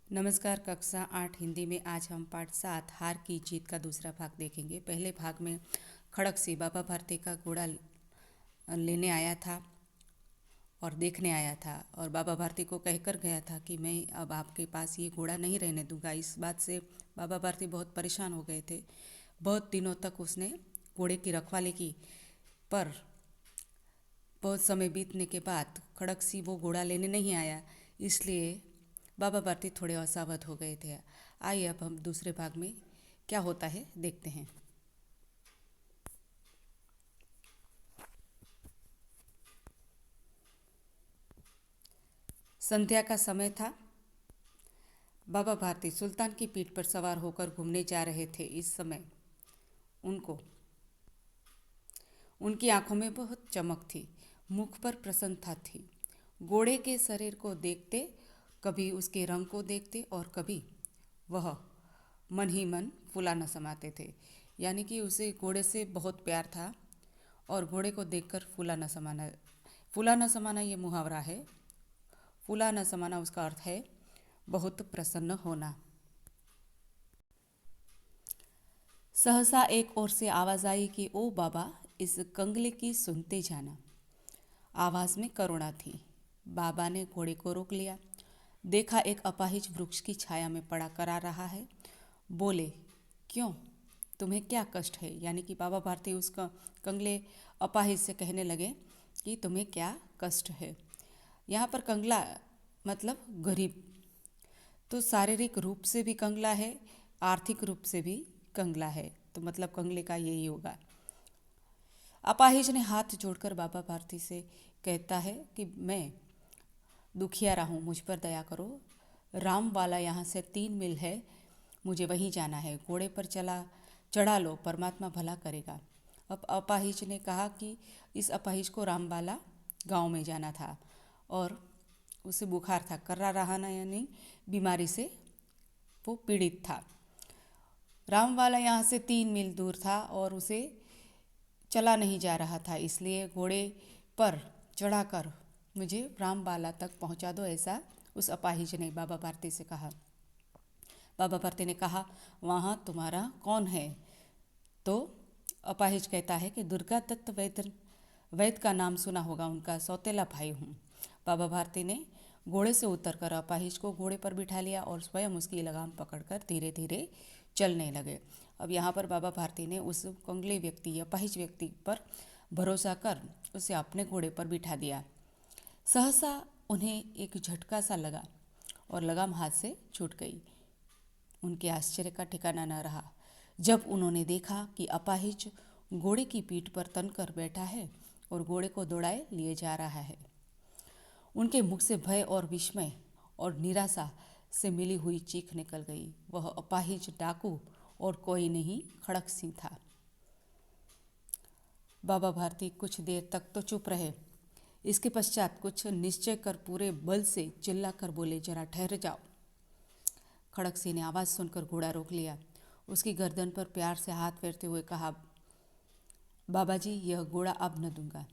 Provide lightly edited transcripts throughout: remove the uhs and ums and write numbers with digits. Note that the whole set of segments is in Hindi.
नमस्कार। कक्षा 8 हिंदी में आज हम पाठ 7 हार की जीत का दूसरा भाग देखेंगे। पहले भाग में खड़क बाबा भारती का घोड़ा लेने आया था और देखने आया था और बाबा भारती को कहकर गया था कि मैं अब आपके पास ये घोड़ा नहीं रहने दूंगा। इस बात से बाबा भारती बहुत परेशान हो गए थे। बहुत दिनों तक उसने घोड़े की रखवाली की, पर बहुत समय बीतने के बाद खड़क वो घोड़ा लेने नहीं आया, इसलिए बाबा भारती थोड़े असावध हो गए थे। आइए अब हम दूसरे भाग में क्या होता है देखते हैं। संध्या का समय था। बाबा भारती सुल्तान की पीठ पर सवार होकर घूमने जा रहे थे। इस समय उनको उनकी आंखों में बहुत चमक थी, मुख पर प्रसन्नता थी। घोड़े के शरीर को देखते, कभी उसके रंग को देखते और कभी वह मन ही मन फूला न समाते थे। यानी कि उसे घोड़े से बहुत प्यार था और घोड़े को देखकर फूला न समाना। फूला न समाना ये मुहावरा है। फूला न समाना उसका अर्थ है बहुत प्रसन्न होना। सहसा एक ओर से आवाज आई कि ओ बाबा, इस कंगले की सुनते जाना। आवाज में करुणा थी। बाबा ने घोड़े को रोक लिया। देखा एक अपाहिज वृक्ष की छाया में पड़ा करा रहा है। बोले, क्यों, तुम्हें क्या कष्ट है? यानी कि बाबा भारती उस कंगले अपाहिज से कहने लगे कि तुम्हें क्या कष्ट है। यहाँ पर कंगला मतलब गरीब, तो शारीरिक रूप से भी कंगला है, आर्थिक रूप से भी कंगला है, तो मतलब कंगले का यही होगा। अपाहिज ने हाथ जोड़कर बाबा भारती से कहता है कि मैं दुखियारा हूँ, मुझ पर दया करो। राम वाला यहाँ से 3 मील है, मुझे वहीं जाना है। घोड़े पर चढ़ा लो, परमात्मा भला करेगा। अब अपाहिज ने कहा कि इस अपाहिज को रामबाला गांव में जाना था और उसे बुखार था, कर्रा रहाना यानी बीमारी से वो पीड़ित था। रामवाला यहाँ से 3 मील दूर था और उसे चला नहीं जा रहा था, इसलिए घोड़े पर चढ़ाकर मुझे रामबाला तक पहुँचा दो, ऐसा उस अपाहिज ने बाबा भारती से कहा। बाबा भारती ने कहा, वहाँ तुम्हारा कौन है? तो अपाहिज कहता है कि दुर्गा दत्त वैद्य का नाम सुना होगा, उनका सौतेला भाई हूँ। बाबा भारती ने घोड़े से उतरकर अपाहिज को घोड़े पर बिठा लिया और स्वयं उसकी लगाम पकड़कर धीरे धीरे चलने लगे। अब यहाँ पर बाबा भारती ने उस कंगले व्यक्ति, अपाहिज व्यक्ति पर भरोसा कर उसे अपने घोड़े पर बिठा दिया। सहसा उन्हें एक झटका सा लगा और लगाम हाथ से छूट गई। उनके आश्चर्य का ठिकाना न रहा जब उन्होंने देखा कि अपाहिज घोड़े की पीठ पर तनकर बैठा है और घोड़े को दौड़ाए लिए जा रहा है। उनके मुख से भय और विस्मय और निराशा से मिली हुई चीख निकल गई। वह अपाहिज डाकू और कोई नहीं, खड़क सिंह था। बाबा भारती कुछ देर तक तो चुप रहे। इसके पश्चात कुछ निश्चय कर पूरे बल से चिल्लाकर बोले, जरा ठहर जाओ। खड़क सिंह ने आवाज़ सुनकर घोड़ा रोक लिया। उसकी गर्दन पर प्यार से हाथ फेरते हुए कहा, बाबा जी, यह घोड़ा अब न दूंगा।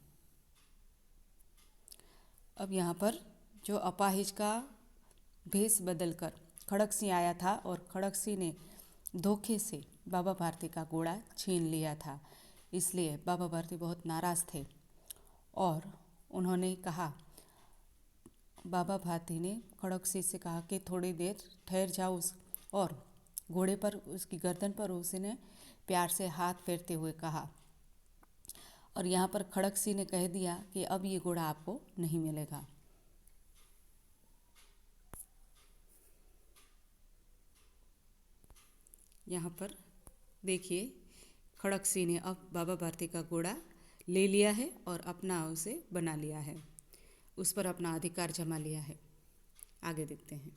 अब यहाँ पर जो अपाहिज का भेष बदलकर खड़क सिंह आया था और खड़क सिंह ने धोखे से बाबा भारती का घोड़ा छीन लिया था, इसलिए बाबा भारती बहुत नाराज़ थे और उन्होंने कहा, बाबा भारती ने खड़क सिंह से कहा कि थोड़ी देर ठहर जाओ और घोड़े पर उसकी गर्दन पर उसने प्यार से हाथ फेरते हुए कहा। और यहाँ पर खड़क सिंह ने कह दिया कि अब ये घोड़ा आपको नहीं मिलेगा। यहाँ पर देखिए, खड़क सिंह ने अब बाबा भारती का घोड़ा ले लिया है और अपना उसे बना लिया है, उस पर अपना अधिकार जमा लिया है। आगे देखते हैं।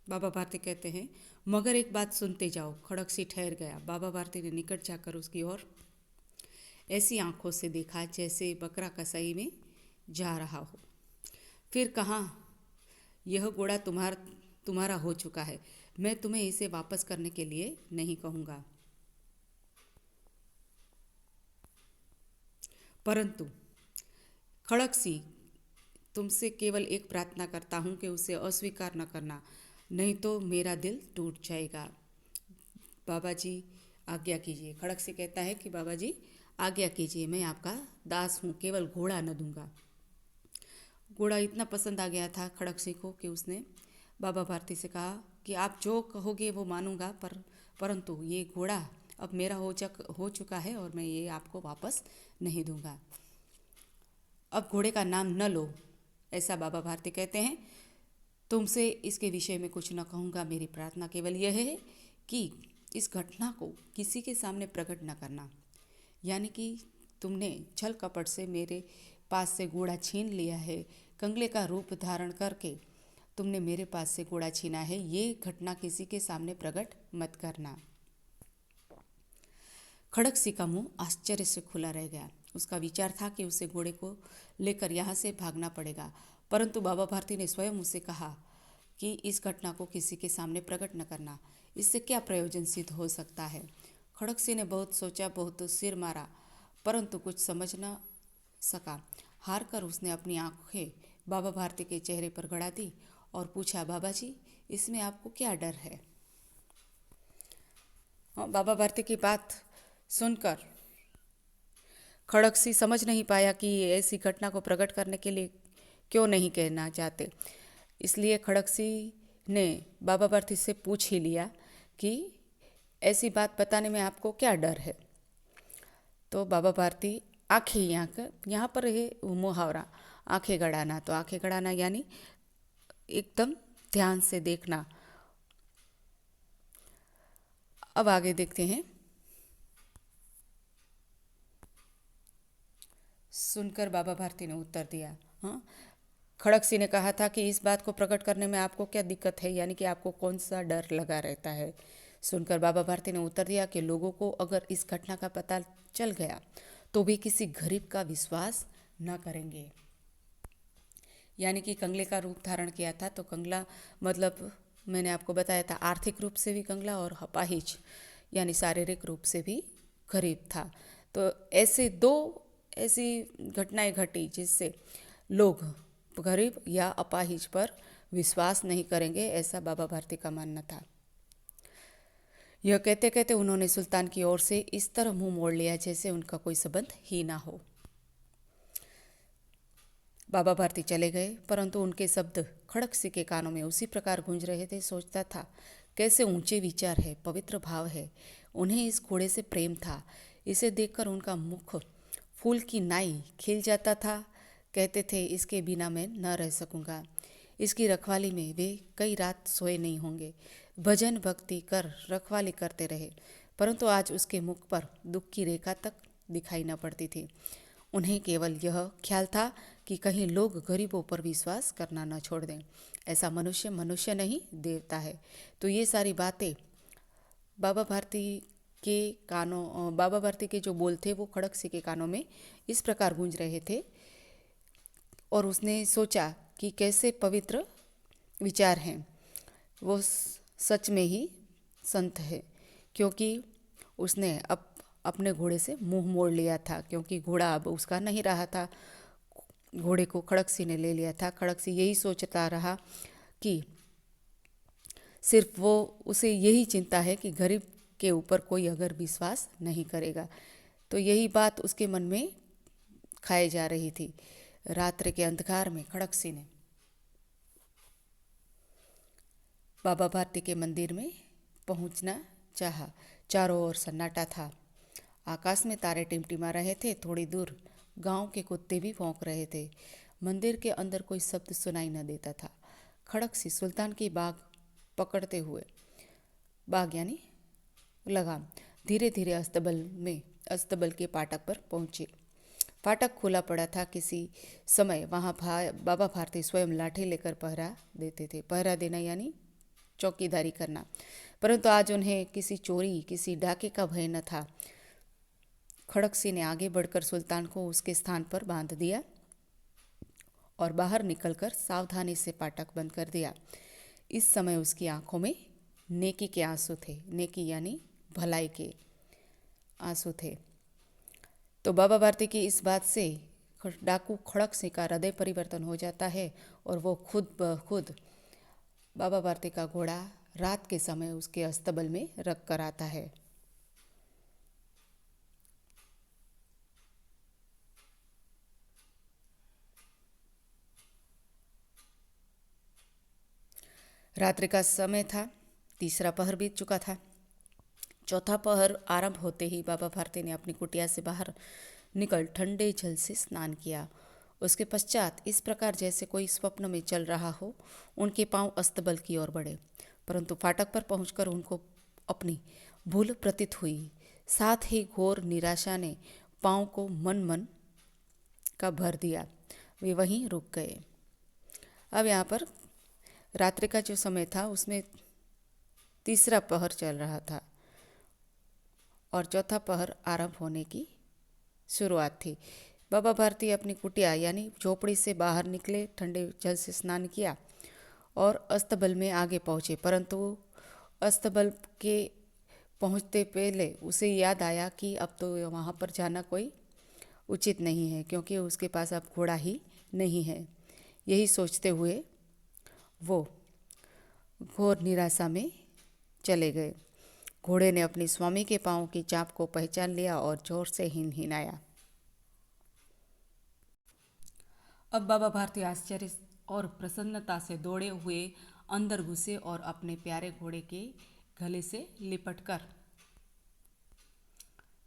बाबा भारती कहते हैं, मगर एक बात सुनते जाओ। खड़क सिंह ठहर गया। बाबा भारती ने निकट जाकर उसकी ओर ऐसी आंखों से देखा जैसे बकरा कसाई में जा रहा हो। फिर कहा, यह घोड़ा तुम्हारा हो चुका है, मैं तुम्हें इसे वापस करने के लिए नहीं कहूँगा, परंतु खड़गसी, तुमसे केवल एक प्रार्थना करता हूँ कि उसे अस्वीकार न करना, नहीं तो मेरा दिल टूट जाएगा। बाबा जी आज्ञा कीजिए। खड़गसी कहता है कि बाबा जी आज्ञा कीजिए, मैं आपका दास हूँ, केवल घोड़ा न दूंगा। घोड़ा इतना पसंद आ गया था खड़गसी को कि उसने बाबा भारती से कहा कि आप जो कहोगे वो मानूंगा, परंतु ये घोड़ा अब मेरा हो चुका है और मैं ये आपको वापस नहीं दूंगा। अब घोड़े का नाम न लो, ऐसा बाबा भारती कहते हैं। तुमसे इसके विषय में कुछ न कहूँगा, मेरी प्रार्थना केवल यह है कि इस घटना को किसी के सामने प्रकट न करना। यानी कि तुमने छल कपट से मेरे पास से घोड़ा छीन लिया है, कंगले का रूप धारण करके तुमने मेरे पास से घोड़ा छीना है, ये घटना किसी के सामने प्रकट मत करना। खड़गसी का मुंह आश्चर्य से खुला रह गया। उसका विचार था कि उसे घोड़े को लेकर यहाँ से भागना पड़ेगा, परंतु बाबा भारती ने स्वयं उसे कहा कि इस घटना को किसी के सामने प्रकट न करना, इससे क्या प्रयोजन सिद्ध हो सकता है। खड़गसी ने बहुत सोचा, बहुत सिर मारा, परंतु कुछ समझ न सका। हार कर उसने अपनी आंखें बाबा भारती के चेहरे पर गड़ा दी और पूछा, बाबा जी इसमें आपको क्या डर है। बाबा भारती की बात सुनकर खड़गसी समझ नहीं पाया कि ऐसी घटना को प्रकट करने के लिए क्यों नहीं कहना चाहते। इसलिए खड़गसी ने बाबा भारती से पूछ ही लिया कि ऐसी बात बताने में आपको क्या डर है। तो बाबा भारती आंखें यहाँ पर है मुहावरा आंखें गड़ाना। तो आंखें गड़ाना यानी एकदम ध्यान से देखना। अब आगे देखते हैं। सुनकर बाबा भारती ने उत्तर दिया, हाँ। खड़गसी ने कहा था कि इस बात को प्रकट करने में आपको क्या दिक्कत है, यानी कि आपको कौन सा डर लगा रहता है। सुनकर बाबा भारती ने उत्तर दिया कि लोगों को अगर इस घटना का पता चल गया तो भी किसी गरीब का विश्वास न करेंगे। यानी कि कंगले का रूप धारण किया था, तो कंगला मतलब मैंने आपको बताया था आर्थिक रूप से भी कंगला और अपाहिज यानी शारीरिक रूप से भी गरीब था। तो ऐसी घटनाएं घटी जिससे लोग गरीब या अपाहिज पर विश्वास नहीं करेंगे, ऐसा बाबा भारती का मानना था। यह कहते कहते उन्होंने सुल्तान की ओर से इस तरह मुंह मोड़ लिया जैसे उनका कोई संबंध ही ना हो। बाबा भारती चले गए, परंतु उनके शब्द खड़गसी के कानों में उसी प्रकार गूंज रहे थे। सोचता था कैसे ऊंचे विचार है, पवित्र भाव है। उन्हें इस घोड़े से प्रेम था। इसे देखकर उनका मुख फूल की नाई खिल जाता था। कहते थे इसके बिना मैं न रह सकूंगा। इसकी रखवाली में वे कई रात सोए नहीं होंगे। भजन भक्ति कर रखवाली करते रहे, परंतु आज उसके मुख पर दुख की रेखा तक दिखाई न पड़ती थी। उन्हें केवल यह ख्याल था कि कहीं लोग गरीबों पर विश्वास करना न छोड़ दें। ऐसा मनुष्य मनुष्य नहीं देवता है। तो ये सारी बातें बाबा भारती के जो बोल थे वो खड़गसी के कानों में इस प्रकार गूंज रहे थे और उसने सोचा कि कैसे पवित्र विचार हैं, वो सच में ही संत है, क्योंकि उसने अपने घोड़े से मुंह मोड़ लिया था, क्योंकि घोड़ा अब उसका नहीं रहा था। घोड़े को खड़गसी ने ले लिया था। खड़गसी यही सोचता रहा कि सिर्फ उसे यही चिंता है कि गरीब के ऊपर कोई अगर विश्वास नहीं करेगा। तो यही बात उसके मन में खाई जा रही थी। रात्रि के अंधकार में खड़गसी ने बाबा भारती के मंदिर में पहुंचना चाहा। चारों ओर सन्नाटा था। आकाश में तारे टिमटिमा रहे थे। थोड़ी दूर गांव के कुत्ते भी भौंक रहे थे। मंदिर के अंदर कोई शब्द सुनाई न देता था। खड़गसी सुल्तान की बाग पकड़ते हुए, बाग यानी लगाम, धीरे धीरे अस्तबल के फाटक पर पहुंचे। फाटक खुला पड़ा था। किसी समय वहाँ बाबा भारती स्वयं लाठी लेकर पहरा देते थे। पहरा देना यानी चौकीदारी करना, परंतु आज उन्हें किसी चोरी किसी डाके का भय न था। खड़गसी ने आगे बढ़कर सुल्तान को उसके स्थान पर बांध दिया और बाहर निकलकर सावधानी से फाटक बंद कर दिया। इस समय उसकी आंखों में नेकी के आंसू थे। नेकी यानी भलाई के आंसू थे। तो बाबा भारती की इस बात से डाकू खड़क सिंह का हृदय परिवर्तन हो जाता है और वो खुद ब खुद बाबा भारती का घोड़ा रात के समय उसके अस्तबल में रख कर आता है। रात्रि का समय था, तीसरा पहर बीत चुका था। चौथा पहर आरंभ होते ही बाबा भारती ने अपनी कुटिया से बाहर निकल ठंडे जल से स्नान किया। उसके पश्चात इस प्रकार जैसे कोई स्वप्न में चल रहा हो, उनके पांव अस्तबल की ओर बढ़े, परंतु फाटक पर पहुंचकर उनको अपनी भूल प्रतीत हुई। साथ ही घोर निराशा ने पांव को मन मन का भर दिया। वे वहीं रुक गए। अब यहाँ पर रात्रि का जो समय था उसमें तीसरा पहर चल रहा था और चौथा पहर आरंभ होने की शुरुआत थी। बाबा भारती अपनी कुटिया यानी झोपड़ी से बाहर निकले, ठंडे जल से स्नान किया और अस्तबल में आगे पहुँचे, परंतु अस्तबल के पहुँचते पहले उसे याद आया कि अब तो वहाँ पर जाना कोई उचित नहीं है, क्योंकि उसके पास अब घोड़ा ही नहीं है। यही सोचते हुए वो घोर निराशा में चले गए। घोड़े ने अपने स्वामी के पांव की चाप को पहचान लिया और जोर से हिनहिनाया। अब बाबा भारती आश्चर्य और प्रसन्नता से दौड़े हुए अंदर घुसे और अपने प्यारे घोड़े के गले से लिपटकर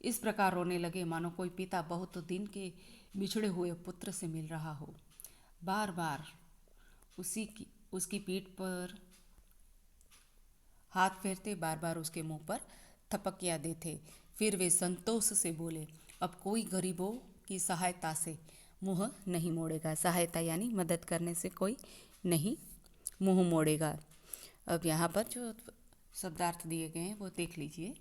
इस प्रकार रोने लगे मानो कोई पिता बहुत दिन के बिछड़े हुए पुत्र से मिल रहा हो। बार बार उसकी पीठ पर हाथ फेरते, बार बार उसके मुंह पर थपकियां देते। फिर वे संतोष से बोले, अब कोई गरीबों की सहायता से मुंह नहीं मोड़ेगा। सहायता यानी मदद करने से कोई नहीं मुंह मोड़ेगा। अब यहाँ पर जो शब्दार्थ दिए गए हैं वो देख लीजिए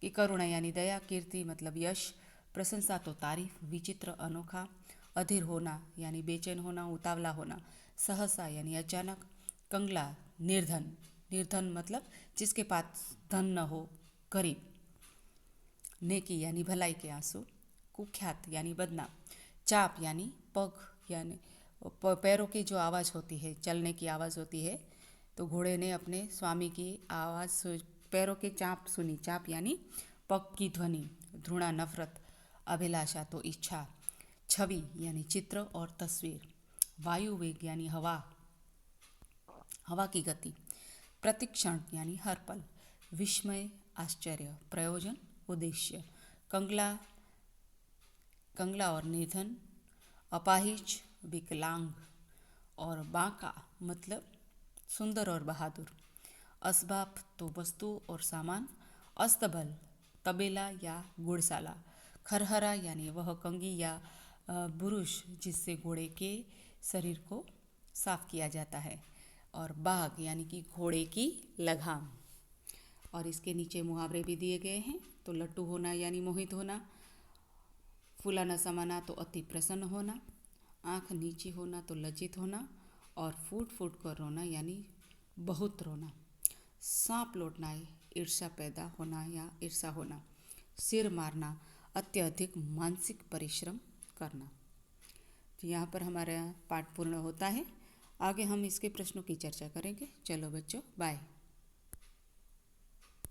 कि करुणा यानी दया, कीर्ति मतलब यश, प्रशंसा तो तारीफ, विचित्र अनोखा, अधीर होना यानी बेचैन होना, उतावला होना, सहसा यानी अचानक, कंगला निर्धन, निर्धन मतलब जिसके पास धन न हो, गरीब, नेकी यानी भलाई के आंसू, कुख्यात यानी बदनाम, चाप यानी पग यानी पैरों की जो आवाज़ होती है, चलने की आवाज़ होती है, तो घोड़े ने अपने स्वामी की आवाज़ पैरों की चाप सुनी। चाप यानी पग की ध्वनि, घृणा नफरत, अभिलाषा तो इच्छा, छवि यानी चित्र और तस्वीर, वायु वेग यानी हवा, हवा की गति, प्रतिक्षण यानी हर पल, विस्मय आश्चर्य, प्रयोजन उद्देश्य, कंगला कंगला और निधन, अपाहिज विकलांग और बांका मतलब सुंदर और बहादुर, असबाब तो वस्तु और सामान, अस्तबल तबेला या गुड़शाला, खरहरा यानी वह कंगी या बुरुश जिससे घोड़े के शरीर को साफ किया जाता है, और बाघ यानी कि घोड़े की लगाम। और इसके नीचे मुहावरे भी दिए गए हैं। तो लट्टू होना यानी मोहित होना, फूला न समाना तो अति प्रसन्न होना, आँख नीची होना तो लज्जित होना, और फूट फूट कर रोना यानी बहुत रोना, सांप लौटना ईर्ष्या पैदा होना या ईर्षा होना, सिर मारना अत्यधिक मानसिक परिश्रम करना। तो यहाँ पर हमारा पाठ पूर्ण होता है। आगे हम इसके प्रश्नों की चर्चा करेंगे। चलो बच्चों, बाय।